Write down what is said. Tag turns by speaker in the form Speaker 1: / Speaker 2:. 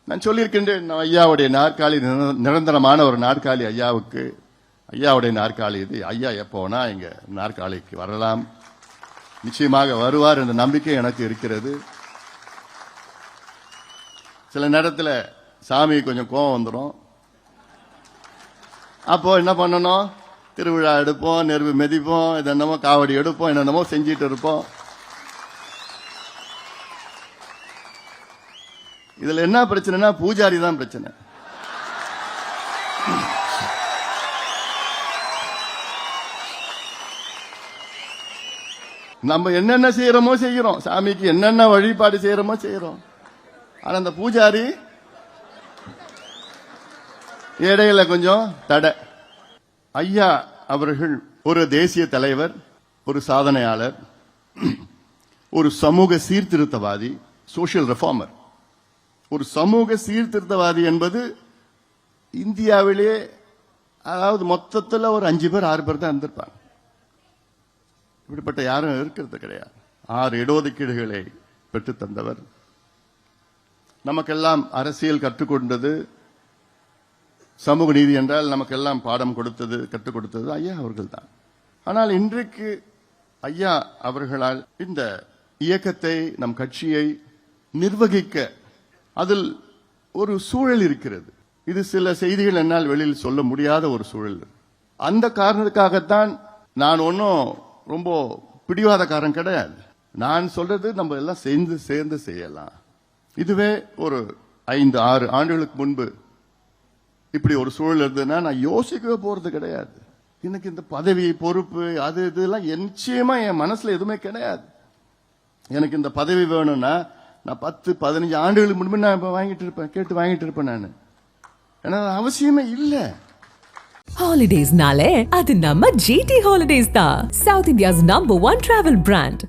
Speaker 1: நான் சொல்லியிருக்கின்றேன், ஐயாவுடைய நாற்காலி நிரந்தரமான ஒரு நாற்காலி ஐயாவுக்கு. ஐயாவுடைய நாற்காலி இது. ஐயா எப்போனா இங்க நாற்காலிக்கு வரலாம், நிச்சயமாக வருவார் என்ற நம்பிக்கை எனக்கு இருக்கிறது. சில நேரத்தில் சாமி கொஞ்சம் கோபம் வந்துடும். அப்போ என்ன பண்ணணும், திருவிழா எடுப்போம், நெருப்பு மெதிப்போம், என்னென்னமோ காவடி எடுப்போம், என்னென்னமோ செஞ்சிட்டு இருப்போம். இதுல என்ன பிரச்சனைனா பூஜாரி தான் பிரச்சனை. நம்ம என்னென்ன செய்யறோமோ செய்யறோம், சாமிக்கு என்னென்ன வழிபாடு செய்யறோமோ செய்யறோம். ஆனா அந்த பூஜாரி இடையில கொஞ்சம் தடை. ஐயா அவர்கள் ஒரு தேசிய தலைவர், ஒரு சாதனையாளர், ஒரு சமூக சீர்திருத்தவாதி, சோசியல் ரிஃபார்மர். ஒரு சமூக சீர்திருத்தவாதி என்பது இந்தியாவிலே அதாவது மொத்தத்தில் ஒரு 5 பேர் 6 பேர் தான் இருந்திருப்பாங்க. இப்படிப்பட்ட யாரும் இருக்கிறது கிடையாது. 6 இடஒதுக்கீடுகளை பெற்று தந்தவர். நமக்கெல்லாம் அரசியல் கற்றுக்கொண்டது, சமூக நீதி என்றால் நமக்கெல்லாம் பாடம் கொடுத்தது, கற்றுக் கொடுத்தது ஐயா அவர்கள் தான். ஆனால் இன்றைக்கு ஐயா அவர்களால் இந்த இயக்கத்தை, நம் கட்சியை நிர்வகிக்க அதில் ஒரு சூழல் இருக்கிறது. இது சில செய்திகள் என்னால் வெளியில் சொல்ல முடியாத ஒரு சூழல். அந்த காரணத்துக்காகத்தான் நான் ஒன்னும் ரொம்ப பிடிவாதக்காரன் கிடையாது. நான் சொல்றது நம்ம எல்லாம் சேர்ந்து செய்யலாம். இதுவே ஒரு 5-6 ஆண்டுகளுக்கு முன்பு இப்படி ஒரு சூழல் இருந்ததுன்னா நான் யோசிக்கவே போறது கிடையாது. எனக்கு இந்த பதவி, பொறுப்பு, அது இதெல்லாம் நிச்சயமா என் மனசுல எதுவுமே கிடையாது. எனக்கு இந்த பதவி வேணும்னா நான் 10-15 ஆண்டுகளுக்கு முன்பு நான் கேட்டு வாங்கிட்டு இருப்பேன். நான் எனக்கு அவசியமே இல்லை.
Speaker 2: Holidays nale adu namma GT Holidays da, South India's #1 travel brand.